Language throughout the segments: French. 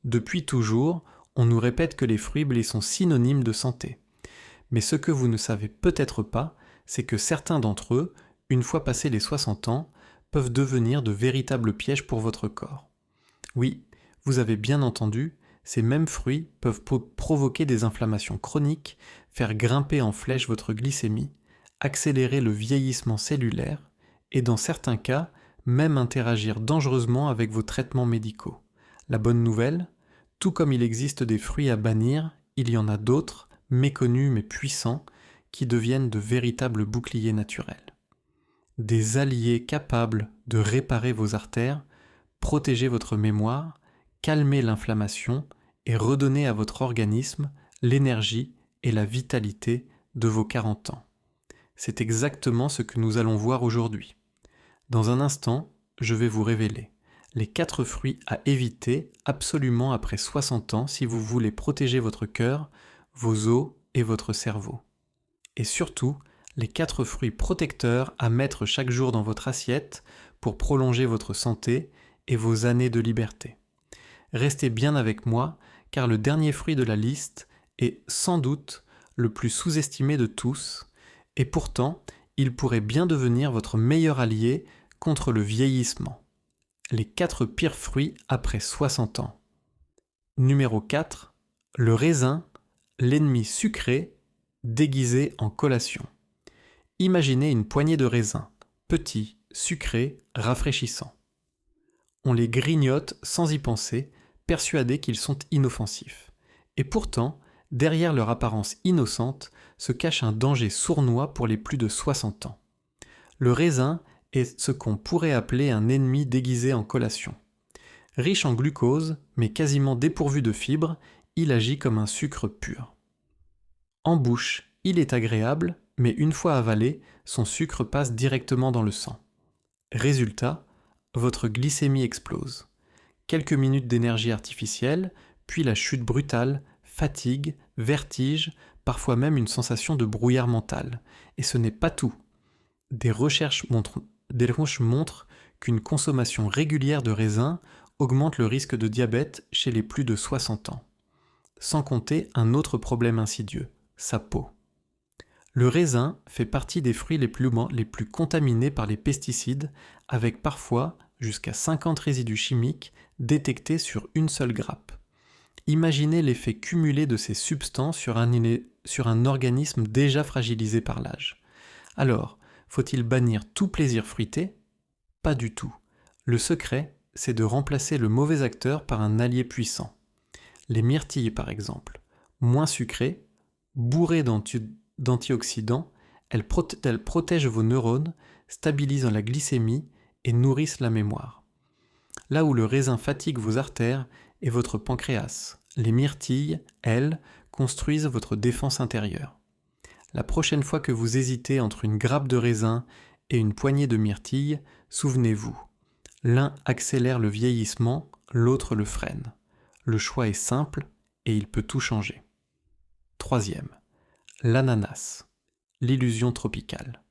Depuis toujours, on nous répète que les fruits sont synonymes de santé. Mais ce que vous ne savez peut-être pas, c'est que certains d'entre eux, une fois passés les 60 ans, peuvent devenir de véritables pièges pour votre corps. Oui, vous avez bien entendu, ces mêmes fruits peuvent provoquer des inflammations chroniques, faire grimper en flèche votre glycémie, accélérer le vieillissement cellulaire et dans certains cas, même interagir dangereusement avec vos traitements médicaux. La bonne nouvelle, tout comme il existe des fruits à bannir, il y en a d'autres, méconnus mais puissants, qui deviennent de véritables boucliers naturels. Des alliés capables de réparer vos artères, protéger votre mémoire, calmer l'inflammation et redonner à votre organisme l'énergie et la vitalité de vos 40 ans. C'est exactement ce que nous allons voir aujourd'hui. Dans un instant, je vais vous révéler les 4 fruits à éviter absolument après 60 ans si vous voulez protéger votre cœur, vos os et votre cerveau. Et surtout, les 4 fruits protecteurs à mettre chaque jour dans votre assiette pour prolonger votre santé et vos années de liberté. Restez bien avec moi, car le dernier fruit de la liste est sans doute le plus sous-estimé de tous, et pourtant, il pourrait bien devenir votre meilleur allié contre le vieillissement. Les 4 pires fruits après 60 ans. Numéro 4, le raisin, l'ennemi sucré, déguisé en collation. Imaginez une poignée de raisins, petits, sucrés, rafraîchissants. On les grignote sans y penser, persuadés qu'ils sont inoffensifs. Et pourtant, derrière leur apparence innocente, se cache un danger sournois pour les plus de 60 ans. Le raisin est ce qu'on pourrait appeler un ennemi déguisé en collation. Riche en glucose, mais quasiment dépourvu de fibres, il agit comme un sucre pur. En bouche, il est agréable, mais une fois avalé, son sucre passe directement dans le sang. Résultat, votre glycémie explose. Quelques minutes d'énergie artificielle, puis la chute brutale, fatigue, vertige, parfois même une sensation de brouillard mental. Et ce n'est pas tout. Des recherches montrent qu'une consommation régulière de raisins augmente le risque de diabète chez les plus de 60 ans. Sans compter un autre problème insidieux, sa peau. Le raisin fait partie des fruits les plus contaminés par les pesticides, avec parfois jusqu'à 50 résidus chimiques détectés sur une seule grappe. Imaginez l'effet cumulé de ces substances sur un organisme déjà fragilisé par l'âge. Alors, faut-il bannir tout plaisir fruité ? Pas du tout. Le secret, c'est de remplacer le mauvais acteur par un allié puissant. Les myrtilles, par exemple, moins sucrées, bourrées d'antioxydants, elles protègent vos neurones, stabilisent la glycémie et nourrissent la mémoire. Là où le raisin fatigue vos artères et votre pancréas, les myrtilles, elles, construisent votre défense intérieure. La prochaine fois que vous hésitez entre une grappe de raisin et une poignée de myrtilles, souvenez-vous, l'un accélère le vieillissement, l'autre le freine. Le choix est simple et il peut tout changer. Troisième, l'ananas, l'illusion tropicale.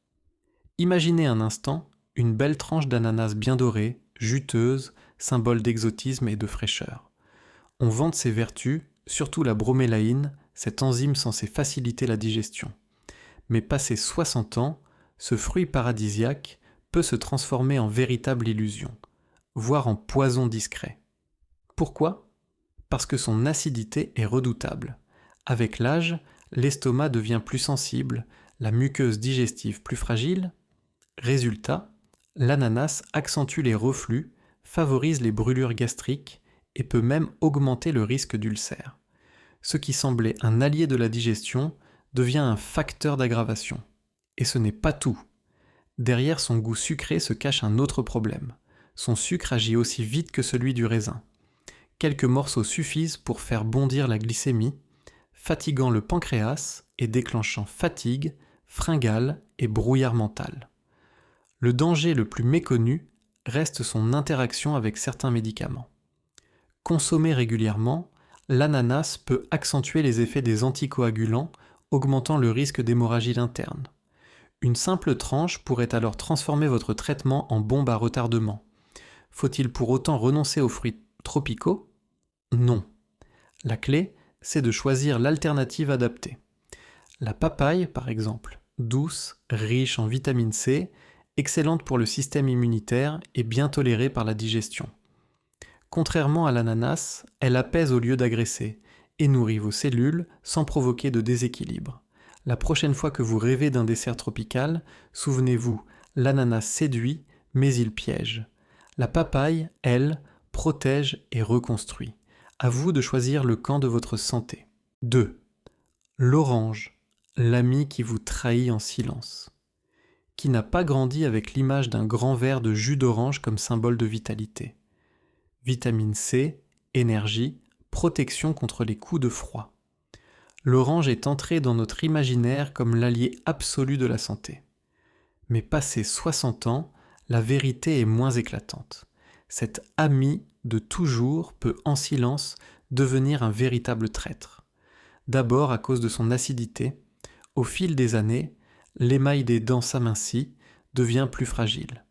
Imaginez un instant une belle tranche d'ananas bien dorée, juteuse, symbole d'exotisme et de fraîcheur. On vante ses vertus, surtout la bromélaïne, cette enzyme censée faciliter la digestion. Mais passé 60 ans, ce fruit paradisiaque peut se transformer en véritable illusion, voire en poison discret. Pourquoi ? Parce que son acidité est redoutable. Avec l'âge, l'estomac devient plus sensible, la muqueuse digestive plus fragile. Résultat, l'ananas accentue les reflux, favorise les brûlures gastriques et peut même augmenter le risque d'ulcère. Ce qui semblait un allié de la digestion devient un facteur d'aggravation. Et ce n'est pas tout. Derrière son goût sucré se cache un autre problème. Son sucre agit aussi vite que celui du raisin. Quelques morceaux suffisent pour faire bondir la glycémie, fatiguant le pancréas et déclenchant fatigue, fringales et brouillard mental. Le danger le plus méconnu reste son interaction avec certains médicaments. Consommé régulièrement, l'ananas peut accentuer les effets des anticoagulants, augmentant le risque d'hémorragie interne. Une simple tranche pourrait alors transformer votre traitement en bombe à retardement. Faut-il pour autant renoncer aux fruits tropicaux ? Non. La clé, c'est de choisir l'alternative adaptée. La papaye, par exemple, douce, riche en vitamine C, excellente pour le système immunitaire et bien tolérée par la digestion. Contrairement à l'ananas, elle apaise au lieu d'agresser et nourrit vos cellules sans provoquer de déséquilibre. La prochaine fois que vous rêvez d'un dessert tropical, souvenez-vous, l'ananas séduit, mais il piège. La papaye, elle, protège et reconstruit. À vous de choisir le camp de votre santé. 2. L'orange, l'ami qui vous trahit en silence. Qui n'a pas grandi avec l'image d'un grand verre de jus d'orange comme symbole de vitalité. Vitamine C, énergie, protection contre les coups de froid. L'orange est entré dans notre imaginaire comme l'allié absolu de la santé. Mais passé 60 ans, la vérité est moins éclatante. Cet ami de toujours peut en silence devenir un véritable traître. D'abord à cause de son acidité, au fil des années, l'émail des dents s'amincit, devient plus fragile.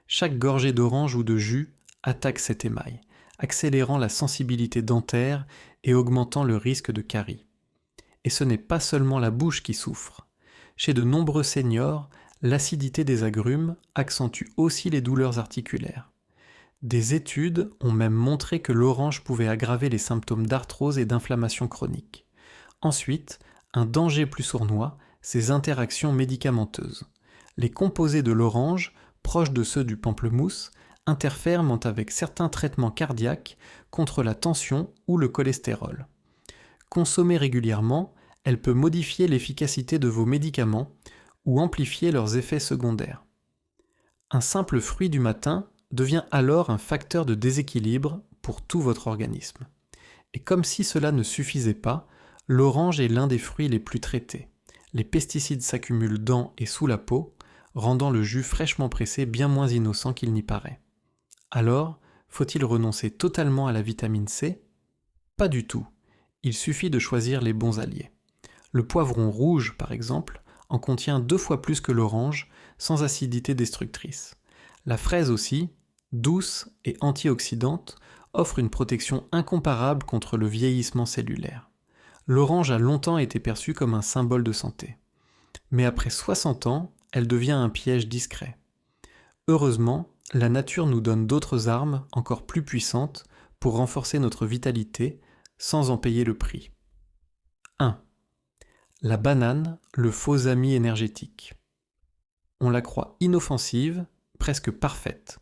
Chaque gorgée d'orange ou de jus attaque cet émail, accélérant la sensibilité dentaire et augmentant le risque de carie. Et ce n'est pas seulement la bouche qui souffre. Chez de nombreux seniors, l'acidité des agrumes accentue aussi les douleurs articulaires. Des études ont même montré que l'orange pouvait aggraver les symptômes d'arthrose et d'inflammation chronique. Ensuite, un danger plus sournois, ses interactions médicamenteuses. Les composés de l'orange, proches de ceux du pamplemousse, interfèrent avec certains traitements cardiaques contre la tension ou le cholestérol. Consommée régulièrement, elle peut modifier l'efficacité de vos médicaments ou amplifier leurs effets secondaires. Un simple fruit du matin devient alors un facteur de déséquilibre pour tout votre organisme. Et comme si cela ne suffisait pas, l'orange est l'un des fruits les plus traités. Les pesticides s'accumulent dans et sous la peau, rendant le jus fraîchement pressé bien moins innocent qu'il n'y paraît. Alors, faut-il renoncer totalement à la vitamine C ? Pas du tout. Il suffit de choisir les bons alliés. Le poivron rouge, par exemple, en contient 2 fois plus que l'orange, sans acidité destructrice. La fraise aussi, douce et antioxydante, offre une protection incomparable contre le vieillissement cellulaire. L'orange a longtemps été perçue comme un symbole de santé. Mais après 60 ans, elle devient un piège discret. Heureusement, la nature nous donne d'autres armes encore plus puissantes pour renforcer notre vitalité sans en payer le prix. 1. La banane, le faux ami énergétique. On la croit inoffensive, presque parfaite.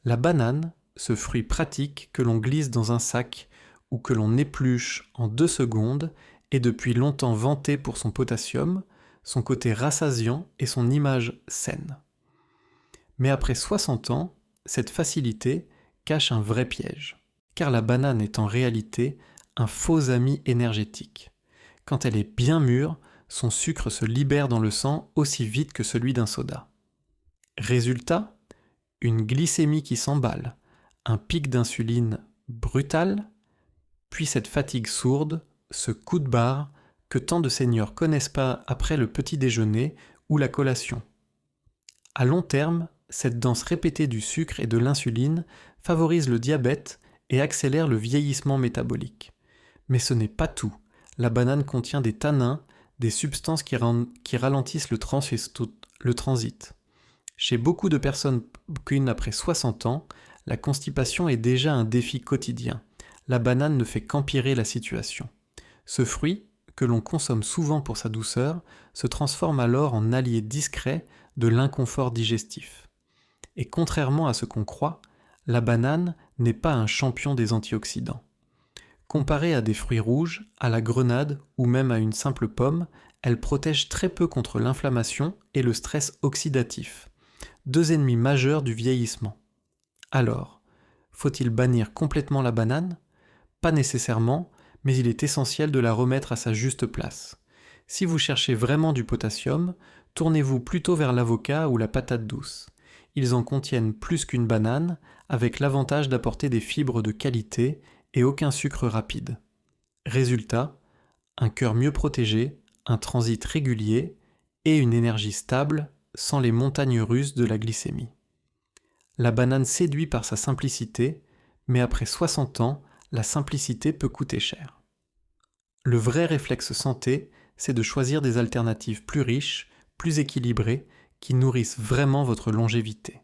La banane, ce fruit pratique que l'on glisse dans un sac ou que l'on épluche en 2 secondes, est depuis longtemps vanté pour son potassium, son côté rassasiant et son image saine. Mais après 60 ans, cette facilité cache un vrai piège, car la banane est en réalité un faux ami énergétique. Quand elle est bien mûre, son sucre se libère dans le sang aussi vite que celui d'un soda. Résultat, une glycémie qui s'emballe, un pic d'insuline brutal, puis cette fatigue sourde, ce coup de barre que tant de seniors connaissent pas après le petit déjeuner ou la collation. À long terme, cette danse répétée du sucre et de l'insuline favorise le diabète et accélère le vieillissement métabolique. Mais ce n'est pas tout. La banane contient des tanins, des substances qui ralentissent le transit. Chez beaucoup de personnes après 60 ans, la constipation est déjà un défi quotidien. La banane ne fait qu'empirer la situation. Ce fruit, que l'on consomme souvent pour sa douceur, se transforme alors en allié discret de l'inconfort digestif. Et contrairement à ce qu'on croit, la banane n'est pas un champion des antioxydants. Comparée à des fruits rouges, à la grenade ou même à une simple pomme, elle protège très peu contre l'inflammation et le stress oxydatif, 2 ennemis majeurs du vieillissement. Alors, faut-il bannir complètement la banane ? Pas nécessairement, mais il est essentiel de la remettre à sa juste place. Si vous cherchez vraiment du potassium, tournez-vous plutôt vers l'avocat ou la patate douce. Ils en contiennent plus qu'une banane, avec l'avantage d'apporter des fibres de qualité et aucun sucre rapide. Résultat, un cœur mieux protégé, un transit régulier et une énergie stable sans les montagnes russes de la glycémie. La banane séduit par sa simplicité, mais après 60 ans, la simplicité peut coûter cher. Le vrai réflexe santé, c'est de choisir des alternatives plus riches, plus équilibrées, qui nourrissent vraiment votre longévité.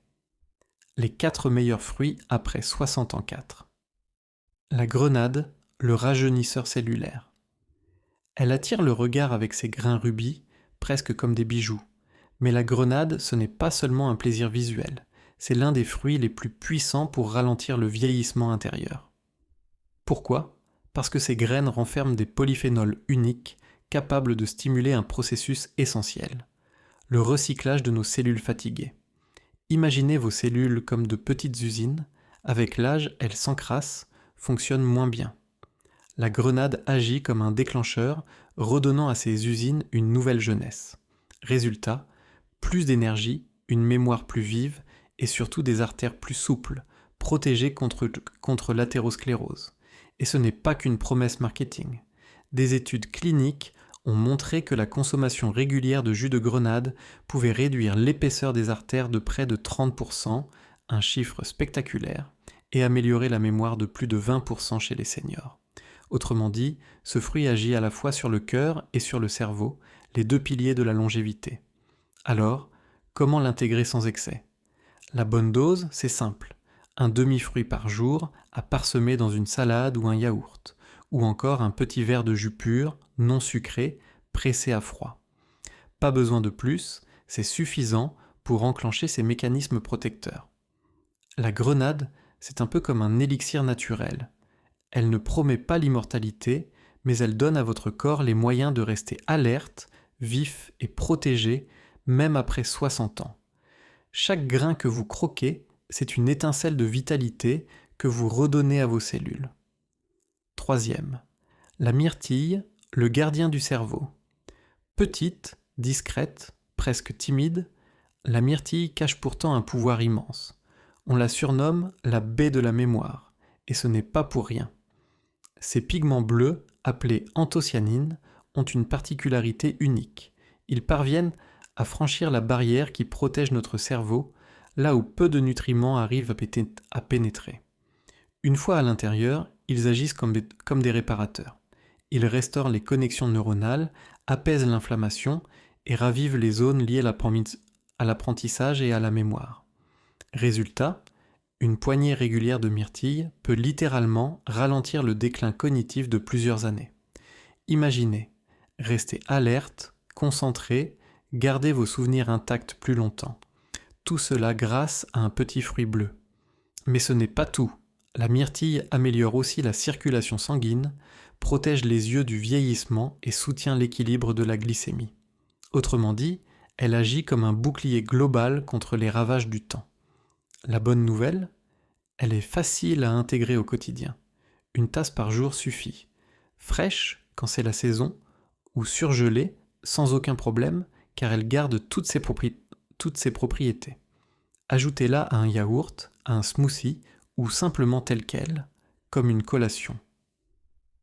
Les 4 meilleurs fruits après 60 ans 4. La grenade, le rajeunisseur cellulaire. Elle attire le regard avec ses grains rubis, presque comme des bijoux. Mais la grenade, ce n'est pas seulement un plaisir visuel, c'est l'un des fruits les plus puissants pour ralentir le vieillissement intérieur. Pourquoi ? Parce que ces graines renferment des polyphénols uniques, capables de stimuler un processus essentiel, le recyclage de nos cellules fatiguées. Imaginez vos cellules comme de petites usines, avec l'âge, elles s'encrassent, fonctionnent moins bien. La grenade agit comme un déclencheur, redonnant à ces usines une nouvelle jeunesse. Résultat, plus d'énergie, une mémoire plus vive et surtout des artères plus souples, protégées contre l'athérosclérose. Et ce n'est pas qu'une promesse marketing. Des études cliniques ont montré que la consommation régulière de jus de grenade pouvait réduire l'épaisseur des artères de près de 30%, un chiffre spectaculaire, et améliorer la mémoire de plus de 20% chez les seniors. Autrement dit, ce fruit agit à la fois sur le cœur et sur le cerveau, les 2 piliers de la longévité. Alors, comment l'intégrer sans excès ? La bonne dose, c'est simple. Un demi-fruit par jour à parsemer dans une salade ou un yaourt, ou encore un petit verre de jus pur, non sucré, pressé à froid. Pas besoin de plus, c'est suffisant pour enclencher ces mécanismes protecteurs. La grenade, c'est un peu comme un élixir naturel. Elle ne promet pas l'immortalité, mais elle donne à votre corps les moyens de rester alerte, vif et protégé, même après 60 ans. Chaque grain que vous croquez, c'est une étincelle de vitalité que vous redonnez à vos cellules. 3e, la myrtille, le gardien du cerveau. Petite, discrète, presque timide, la myrtille cache pourtant un pouvoir immense. On la surnomme la baie de la mémoire, et ce n'est pas pour rien. Ces pigments bleus, appelés anthocyanines, ont une particularité unique. Ils parviennent à franchir la barrière qui protège notre cerveau, là où peu de nutriments arrivent à pénétrer. Une fois à l'intérieur, ils agissent comme des réparateurs. Ils restaurent les connexions neuronales, apaisent l'inflammation et ravivent les zones liées à l'apprentissage et à la mémoire. Résultat, une poignée régulière de myrtille peut littéralement ralentir le déclin cognitif de plusieurs années. Imaginez, restez alerte, concentré, gardez vos souvenirs intacts plus longtemps. Tout cela grâce à un petit fruit bleu. Mais ce n'est pas tout. La myrtille améliore aussi la circulation sanguine, protège les yeux du vieillissement et soutient l'équilibre de la glycémie. Autrement dit, elle agit comme un bouclier global contre les ravages du temps. La bonne nouvelle, elle est facile à intégrer au quotidien. Une tasse par jour suffit. Fraîche quand c'est la saison, ou surgelée sans aucun problème car elle garde toutes ses propriétés. Ajoutez-la à un yaourt, à un smoothie ou simplement telle quelle, comme une collation.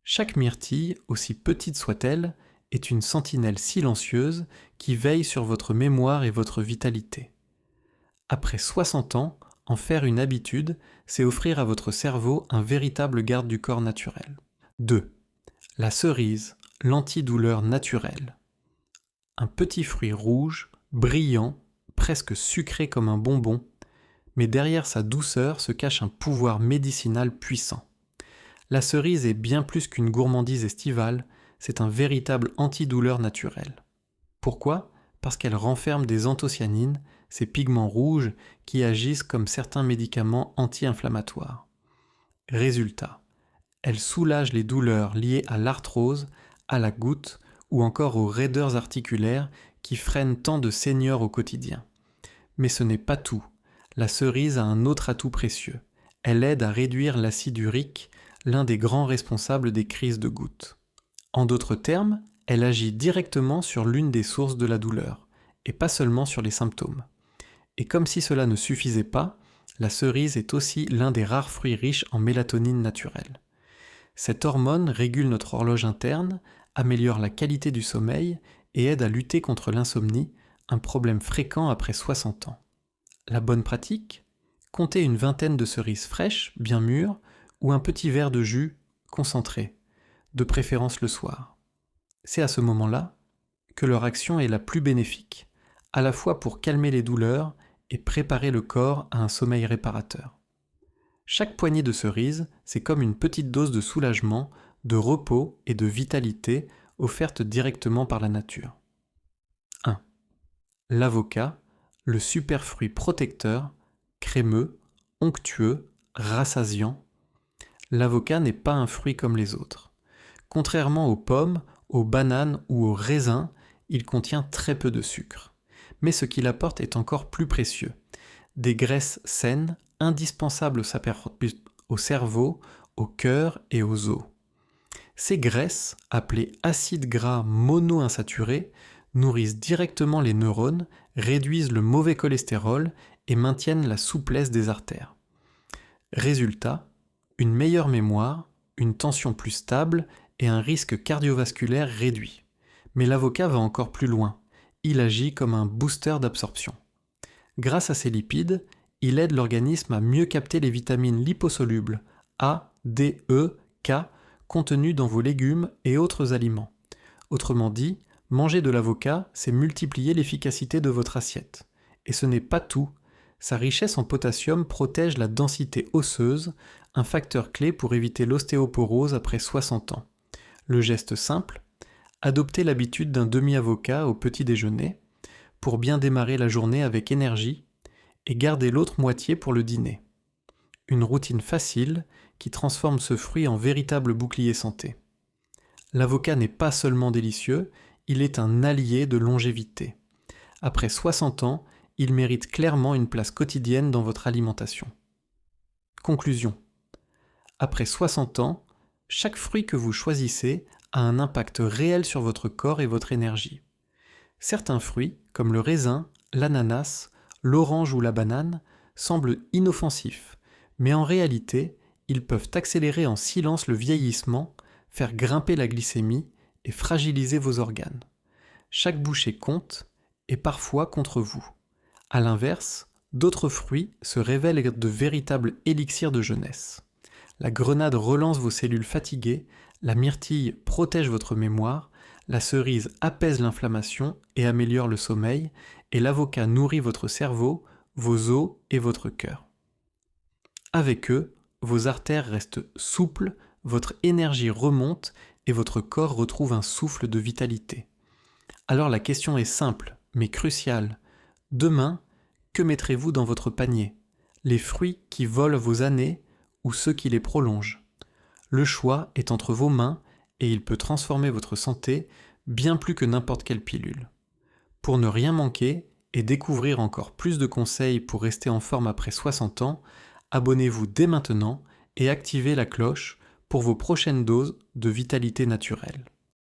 Chaque myrtille, aussi petite soit-elle, est une sentinelle silencieuse qui veille sur votre mémoire et votre vitalité. Après 60 ans, en faire une habitude, c'est offrir à votre cerveau un véritable garde du corps naturel. 2. La cerise, l'antidouleur naturelle. Un petit fruit rouge, brillant, presque sucré comme un bonbon, mais derrière sa douceur se cache un pouvoir médicinal puissant. La cerise est bien plus qu'une gourmandise estivale, c'est un véritable antidouleur naturel. Pourquoi ? Parce qu'elle renferme des anthocyanines, ces pigments rouges qui agissent comme certains médicaments anti-inflammatoires. Résultat, elle soulage les douleurs liées à l'arthrose, à la goutte ou encore aux raideurs articulaires qui freinent tant de seniors au quotidien. Mais ce n'est pas tout. La cerise a un autre atout précieux. Elle aide à réduire l'acide urique, l'un des grands responsables des crises de goutte. En d'autres termes, elle agit directement sur l'une des sources de la douleur, et pas seulement sur les symptômes. Et comme si cela ne suffisait pas, la cerise est aussi l'un des rares fruits riches en mélatonine naturelle. Cette hormone régule notre horloge interne, améliore la qualité du sommeil et aide à lutter contre l'insomnie, un problème fréquent après 60 ans. La bonne pratique ? Comptez une vingtaine de cerises fraîches, bien mûres, ou un petit verre de jus concentré, de préférence le soir. C'est à ce moment-là que leur action est la plus bénéfique, à la fois pour calmer les douleurs et préparer le corps à un sommeil réparateur. Chaque poignée de cerises, c'est comme une petite dose de soulagement, de repos et de vitalité offerte directement par la nature. 1. L'avocat, le superfruit protecteur, crémeux, onctueux, rassasiant. L'avocat n'est pas un fruit comme les autres. Contrairement aux pommes, aux bananes ou aux raisins, il contient très peu de sucre. Mais ce qu'il apporte est encore plus précieux. Des graisses saines, indispensables au cerveau, au cœur et aux os. Ces graisses, appelées acides gras monoinsaturés, nourrissent directement les neurones, réduisent le mauvais cholestérol et maintiennent la souplesse des artères. Résultat, une meilleure mémoire, une tension plus stable et un risque cardiovasculaire réduit. Mais l'avocat va encore plus loin. Il agit comme un booster d'absorption. Grâce à ses lipides, il aide l'organisme à mieux capter les vitamines liposolubles A, D, E, K contenues dans vos légumes et autres aliments. Autrement dit, manger de l'avocat, c'est multiplier l'efficacité de votre assiette. Et ce n'est pas tout. Sa richesse en potassium protège la densité osseuse, un facteur clé pour éviter l'ostéoporose après 60 ans. Le geste simple, adopter l'habitude d'un demi-avocat au petit déjeuner pour bien démarrer la journée avec énergie et garder l'autre moitié pour le dîner. Une routine facile qui transforme ce fruit en véritable bouclier santé. L'avocat n'est pas seulement délicieux, il est un allié de longévité. Après 60 ans, il mérite clairement une place quotidienne dans votre alimentation. Conclusion. Après 60 ans, chaque fruit que vous choisissez a un impact réel sur votre corps et votre énergie. Certains fruits, comme le raisin, l'ananas, l'orange ou la banane, semblent inoffensifs, mais en réalité, ils peuvent accélérer en silence le vieillissement, faire grimper la glycémie et fragiliser vos organes. Chaque bouchée compte, et parfois contre vous. A l'inverse, d'autres fruits se révèlent être de véritables élixirs de jeunesse. La grenade relance vos cellules fatiguées, la myrtille protège votre mémoire, la cerise apaise l'inflammation et améliore le sommeil, et l'avocat nourrit votre cerveau, vos os et votre cœur. Avec eux, vos artères restent souples, votre énergie remonte et votre corps retrouve un souffle de vitalité. Alors la question est simple, mais cruciale. Demain, que mettrez-vous dans votre panier? Les fruits qui volent vos années ou ceux qui les prolongent? Le choix est entre vos mains et il peut transformer votre santé bien plus que n'importe quelle pilule. Pour ne rien manquer et découvrir encore plus de conseils pour rester en forme après 60 ans, abonnez-vous dès maintenant et activez la cloche pour vos prochaines doses de vitalité naturelle.